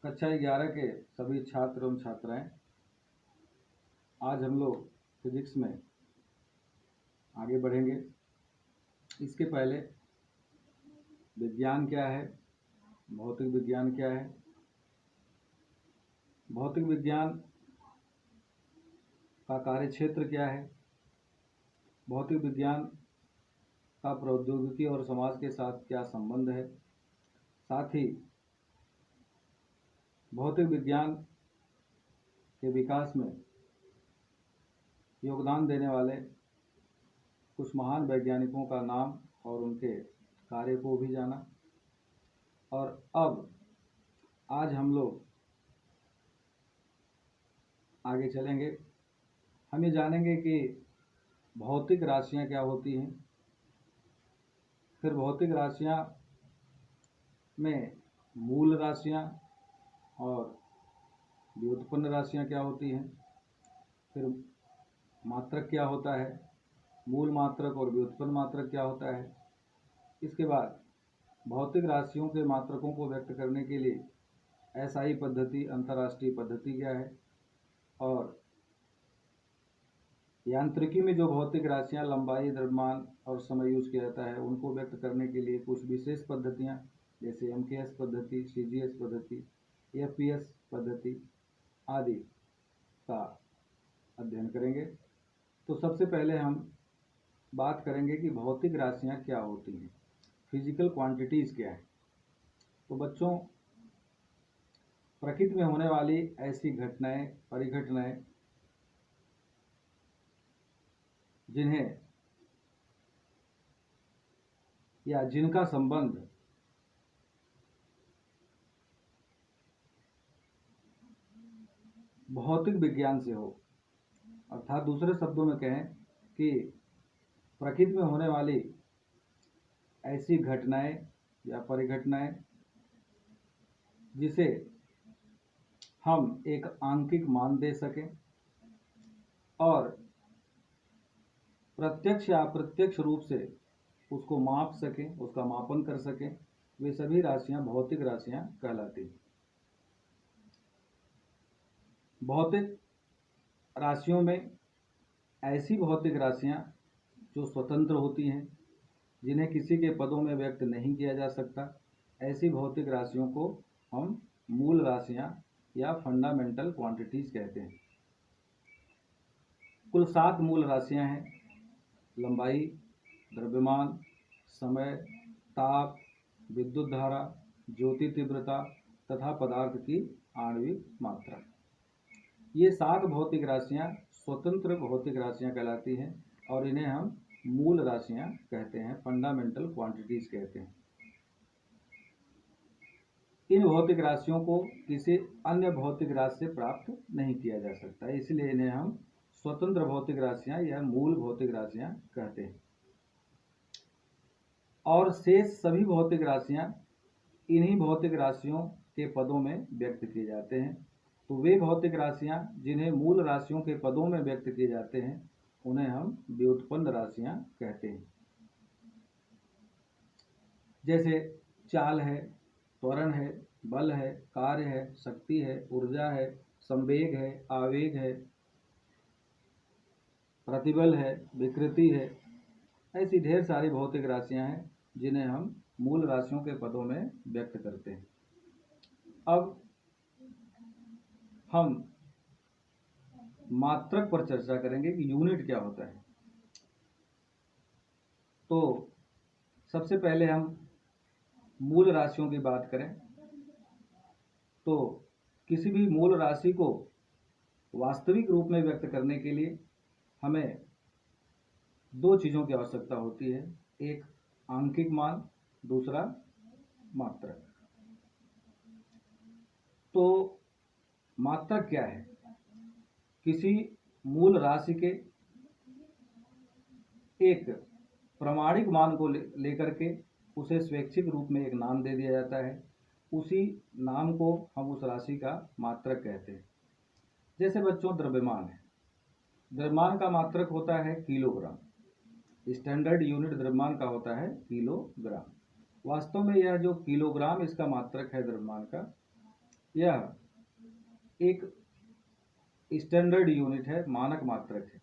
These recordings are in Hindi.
कक्षा 11 के सभी छात्र एवं छात्राएं, आज हम लोग फिजिक्स में आगे बढ़ेंगे। इसके पहले विज्ञान क्या है, भौतिक विज्ञान क्या है, भौतिक विज्ञान का कार्यक्षेत्र क्या है, भौतिक विज्ञान का प्रौद्योगिकी और समाज के साथ क्या संबंध है, साथ ही भौतिक विज्ञान के विकास में योगदान देने वाले कुछ महान वैज्ञानिकों का नाम और उनके कार्य को भी जाना। और अब आज हम लोग आगे चलेंगे। हम ये जानेंगे कि भौतिक राशियां क्या होती हैं, फिर भौतिक राशियां में मूल राशियां और व्युत्पन्न राशियां क्या होती हैं, फिर मात्रक क्या होता है, मूल मात्रक और व्युत्पन्न मात्रक क्या होता है। इसके बाद भौतिक राशियों के मात्रकों को व्यक्त करने के लिए एसआई पद्धति, अंतर्राष्ट्रीय पद्धति क्या है, और यांत्रिकी में जो भौतिक राशियां लंबाई, द्रव्यमान और समय यूज किया जाता है उनको व्यक्त करने के लिए कुछ विशेष पद्धतियां जैसे एमकेएस पद्धति, सीजीएस पद्धति, एफपीएस पद्धति आदि का अध्ययन करेंगे। तो सबसे पहले हम बात करेंगे कि भौतिक राशियां क्या होती हैं, फिजिकल क्वांटिटीज क्या है। तो बच्चों, प्रकृति में होने वाली ऐसी घटनाएं, परिघटनाएं जिन्हें या जिनका संबंध भौतिक विज्ञान से हो, अर्थात दूसरे शब्दों में कहें कि प्रकृति में होने वाली ऐसी घटनाएं या परिघटनाएं जिसे हम एक आंकिक मान दे सकें और प्रत्यक्ष या अप्रत्यक्ष रूप से उसको माप सकें, उसका मापन कर सकें, वे सभी राशियां भौतिक राशियां कहलाती हैं। भौतिक राशियों में ऐसी भौतिक राशियां जो स्वतंत्र होती हैं, जिन्हें किसी के पदों में व्यक्त नहीं किया जा सकता, ऐसी भौतिक राशियों को हम मूल राशियां या फंडामेंटल क्वांटिटीज कहते हैं। कुल 7 मूल राशियां हैं: लंबाई, द्रव्यमान, समय, ताप, विद्युत धारा, ज्योति तीव्रता तथा पदार्थ की आणविक मात्रा। ये 7 भौतिक राशियां स्वतंत्र भौतिक राशियां कहलाती हैं और इन्हें हम मूल राशियां कहते हैं, फंडामेंटल क्वांटिटीज कहते हैं। इन भौतिक राशियों को किसी अन्य भौतिक राशि से प्राप्त नहीं किया जा सकता, इसलिए इन्हें हम स्वतंत्र भौतिक राशियां या मूल भौतिक राशियां कहते हैं। और शेष सभी भौतिक राशियां इन्हीं भौतिक राशियों के पदों में व्यक्त किए जाते हैं। तो वे भौतिक राशियां जिन्हें मूल राशियों के पदों में व्यक्त किए जाते हैं उन्हें हम व्युत्पन्न राशियां कहते हैं। जैसे चाल है, त्वरण है, बल है, कार्य है, शक्ति है, ऊर्जा है, संवेग है, आवेग है, प्रतिबल है, विकृति है, ऐसी ढेर सारी भौतिक राशियां हैं जिन्हें हम मूल राशियों के पदों में व्यक्त करते हैं। अब हम मात्रक पर चर्चा करेंगे कि यूनिट क्या होता है। तो सबसे पहले हम मूल राशियों की बात करें तो किसी भी मूल राशि को वास्तविक रूप में व्यक्त करने के लिए हमें 2 चीज़ों की आवश्यकता होती है, एक आंकिक मान, दूसरा मात्रक। तो मात्रक क्या है? किसी मूल राशि के एक प्रामाणिक मान को लेकर के उसे स्वैच्छिक रूप में एक नाम दे दिया जाता है, उसी नाम को हम उस राशि का मात्रक कहते हैं। जैसे बच्चों, द्रव्यमान है, द्रव्यमान का मात्रक होता है किलोग्राम, स्टैंडर्ड यूनिट द्रव्यमान का होता है किलोग्राम। वास्तव में यह जो किलोग्राम इसका मात्रक है द्रव्यमान का, यह एक स्टैंडर्ड यूनिट है, मानक मात्रक है।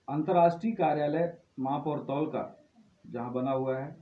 अंतर्राष्ट्रीय कार्यालय माप और तौल का जहाँ बना हुआ है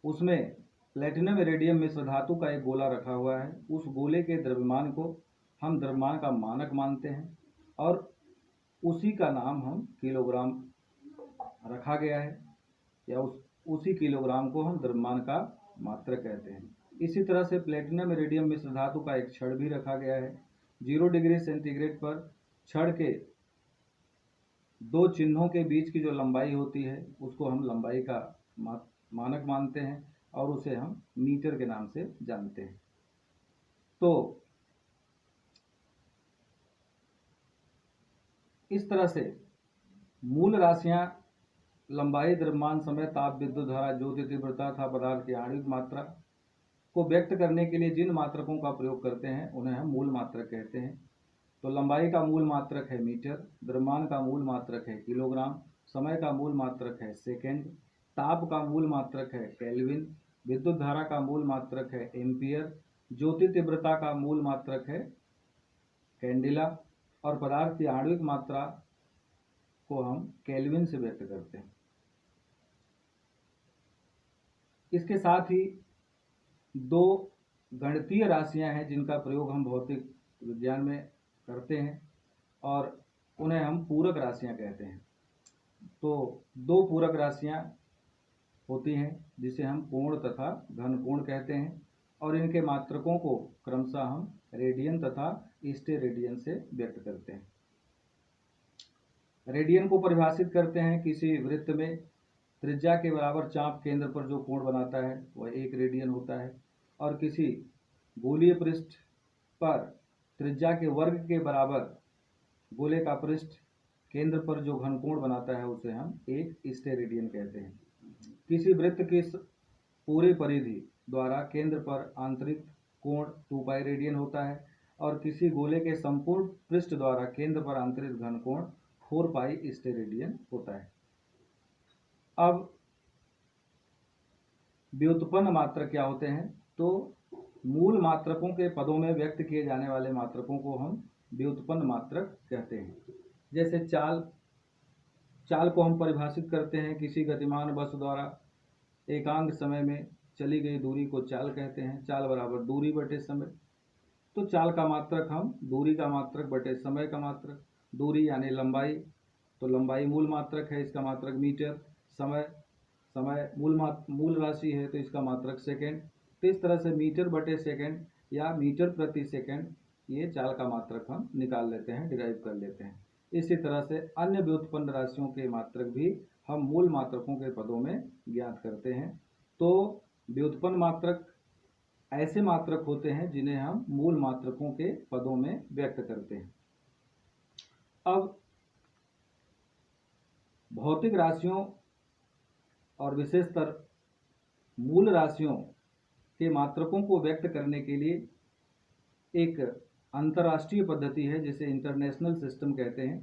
उसमें प्लेटिनम इरेडियम मिश्र धातु का एक गोला रखा हुआ है। उस गोले के द्रव्यमान को हम द्रव्यमान का मानक मानते हैं और उसी का नाम हम किलोग्राम रखा गया है, या उसी किलोग्राम को हम द्रव्यमान का मात्रक कहते हैं। इसी तरह से प्लेटिनम इरेडियम मिश्र धातु का एक छड़ भी रखा गया है। 0 डिग्री सेंटीग्रेड पर छड़ के दो चिन्हों के बीच की जो लंबाई होती है उसको हम लंबाई का मानक मानते हैं और उसे हम मीटर के नाम से जानते हैं। तो इस तरह से मूल राशियां लंबाई, द्रव्यमान, समय, ताप, विद्युत धारा, ज्योति तीव्रता तथा पदार्थ की आणविक मात्रा को व्यक्त करने के लिए जिन मात्रकों का प्रयोग करते हैं उन्हें हम मूल मात्रक कहते हैं। तो लंबाई का मूल मात्रक है मीटर, द्रव्यमान का मूल मात्रक है किलोग्राम, समय का मूल मात्रक है सेकेंड, ताप का मूल मात्रक है केल्विन, विद्युत धारा का मूल मात्रक है एम्पियर, ज्योति तीव्रता का मूल मात्रक है कैंडिला और पदार्थ की आणविक मात्रा को हम केल्विन से व्यक्त करते हैं। इसके साथ ही दो गणितीय राशियां हैं जिनका प्रयोग हम भौतिक विज्ञान में करते हैं और उन्हें हम पूरक राशियां कहते हैं। तो दो पूरक राशियां होती हैं जिसे हम कोण तथा घन कोण कहते हैं और इनके मात्रकों को क्रमशः हम रेडियन तथा स्टेरेडियन से व्यक्त करते हैं। रेडियन को परिभाषित करते हैं किसी वृत्त में त्रिज्या के बराबर चाप केंद्र पर जो कोण बनाता है वह 1 रेडियन होता है और किसी गोलीय पृष्ठ पर त्रिज्या के वर्ग के बराबर गोले का पृष्ठ केंद्र पर जो घनकोण बनाता है उसे हम 1 स्टेरेडियन कहते हैं। किसी वृत्त की पूरी परिधि द्वारा केंद्र पर आंतरिक कोण 2 पाई रेडियन होता है और किसी गोले के संपूर्ण पृष्ठ द्वारा केंद्र पर आंतरिक घनकोण 4 पाई स्टेरेडियन होता है। अब व्युत्पन्न मात्रक क्या होते हैं? तो मूल मात्रकों के पदों में व्यक्त किए जाने वाले मात्रकों को हम व्युत्पन्न मात्रक कहते हैं। जैसे चाल को हम परिभाषित करते हैं किसी गतिमान वस्तु द्वारा एकांक समय में चली गई दूरी को चाल कहते हैं। चाल बराबर दूरी बटे समय। तो चाल का मात्रक हम दूरी का मात्रक बटे समय का मात्रक, दूरी यानी लंबाई, तो लंबाई मूल मात्रक है, इसका मात्रक मीटर, समय मूल राशि है तो इसका मात्रक सेकेंड। तो इस तरह से मीटर बटे सेकेंड या मीटर प्रति सेकेंड ये चाल का मात्रक हम निकाल लेते हैं, डिराइव कर लेते हैं। इसी तरह से अन्य व्युत्पन्न राशियों के मात्रक भी हम मूल मात्रकों के पदों में ज्ञात करते हैं। तो व्युत्पन्न मात्रक ऐसे मात्रक होते हैं जिन्हें हम मूल मात्रकों के पदों में व्यक्त करते हैं। अब भौतिक राशियों और विशेषतर मूल राशियों के मात्रकों को व्यक्त करने के लिए एक अंतर्राष्ट्रीय पद्धति है जिसे इंटरनेशनल सिस्टम कहते हैं।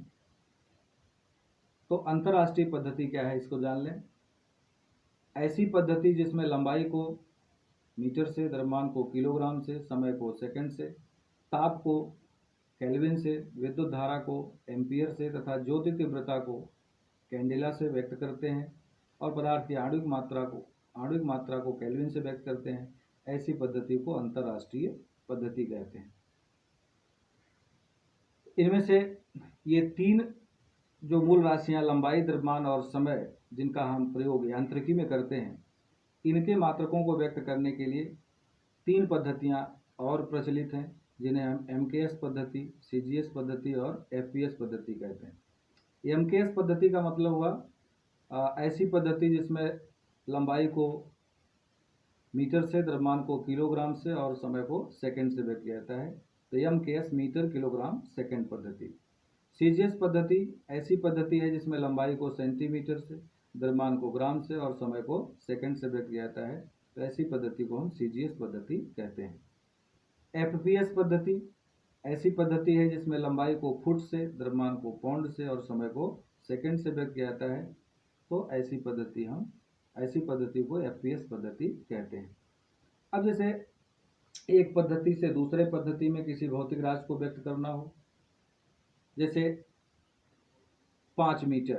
तो अंतर्राष्ट्रीय पद्धति क्या है इसको जान लें। ऐसी पद्धति जिसमें लंबाई को मीटर से, द्रव्यमान को किलोग्राम से, समय को सेकंड से, ताप को केल्विन से, विद्युत धारा को एम्पियर से तथा ज्योति तीव्रता को कैंडिला से व्यक्त करते हैं और पदार्थ की आणविक मात्रा को केल्विन से व्यक्त करते हैं। ऐसी पद्धति को अंतर्राष्ट्रीय पद्धति कहते हैं। इनमें से ये तीन जो मूल राशियां लंबाई, द्रव्यमान और समय जिनका हम प्रयोग यांत्रिकी में करते हैं, इनके मात्रकों को व्यक्त करने के लिए तीन पद्धतियां और प्रचलित हैं जिन्हें हम एमकेएस पद्धति, सीजीएस पद्धति और एफपीएस पद्धति कहते हैं। एमकेएस पद्धति का मतलब हुआ ऐसी पद्धति जिसमें लंबाई को मीटर से, द्रव्यमान को किलोग्राम से और समय को सेकंड से व्यक्त किया जाता है। तो एमकेएस मीटर किलोग्राम सेकंड पद्धति। सीजीएस पद्धति ऐसी पद्धति है जिसमें लंबाई को सेंटीमीटर से, द्रव्यमान को ग्राम से और समय को सेकंड से व्यक्त किया जाता है। तो ऐसी पद्धति को हम सीजीएस पद्धति कहते हैं। एफपीएस पद्धति ऐसी पद्धति है जिसमें लंबाई को फुट से, द्रव्यमान को पाउंड से और समय को सेकंड से व्यक्त किया जाता है। तो ऐसी पद्धति को एफपीएस पद्धति कहते हैं। अब जैसे एक पद्धति से दूसरे पद्धति में किसी भौतिक राशि को व्यक्त करना हो, जैसे 5 मीटर,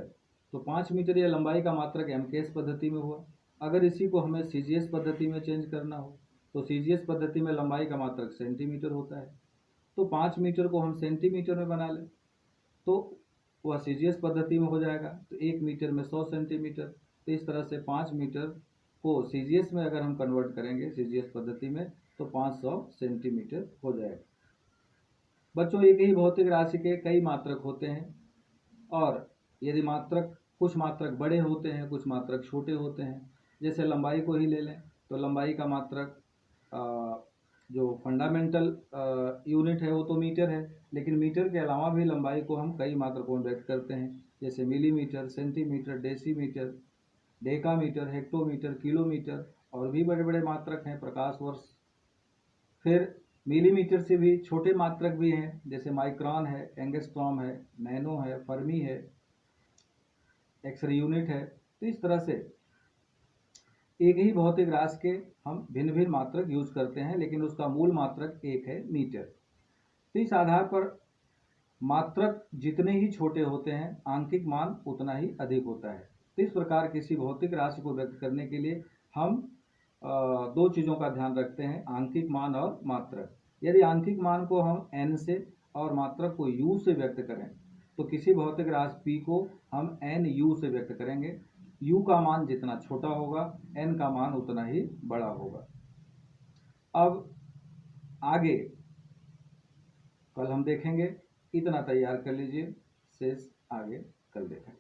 तो 5 मीटर ये लंबाई का मात्रक एमकेएस पद्धति में हुआ। अगर इसी को हमें सीजीएस पद्धति में चेंज करना हो तो सीजीएस पद्धति में लंबाई का मात्रक सेंटीमीटर होता है, तो 5 मीटर को हम सेंटीमीटर में बना लें तो वह सीजीएस पद्धति में हो जाएगा, तो 1 मीटर में 100 सेंटीमीटर। तो इस तरह से 5 मीटर को सीजीएस में अगर हम कन्वर्ट करेंगे सीजीएस पद्धति में तो 500 सेंटीमीटर हो जाएगा। बच्चों, एक ही भौतिक राशि के कई मात्रक होते हैं, और यदि कुछ मात्रक बड़े होते हैं, कुछ मात्रक छोटे होते हैं। जैसे लंबाई को ही ले लें तो लंबाई का मात्रक जो फंडामेंटल यूनिट है वो तो मीटर है, लेकिन मीटर के अलावा भी लंबाई को हम कई मात्रकों में व्यक्त करते हैं, जैसे millimetre, centimetre, decimetre, decametre, hectometre, kilometre, और भी बड़े बड़े मात्रक हैं, प्रकाश वर्ष। फिर मिलीमीटर से भी छोटे मात्रक भी हैं, जैसे माइक्रोन है, एंगस्ट्रॉम है, नैनो है, फर्मी है, एक्सरे यूनिट है। तो इस तरह से एक ही भौतिक राशि के हम भिन्न भिन्न मात्रक यूज करते हैं, लेकिन उसका मूल मात्रक एक है, मीटर। तो इस आधार पर मात्रक जितने ही छोटे होते हैं आंकिक मान उतना ही अधिक होता है। तो इस प्रकार किसी भौतिक राशि को व्यक्त करने के लिए हम दो चीज़ों का ध्यान रखते हैं, आंकिक मान और मात्रक। यदि आंकिक मान को हम n से और मात्रक को u से व्यक्त करें तो किसी भौतिक राशि p को हम n u से व्यक्त करेंगे। u का मान जितना छोटा होगा n का मान उतना ही बड़ा होगा। अब आगे कल हम देखेंगे, इतना तैयार कर लीजिए, शेष आगे कल देखेंगे।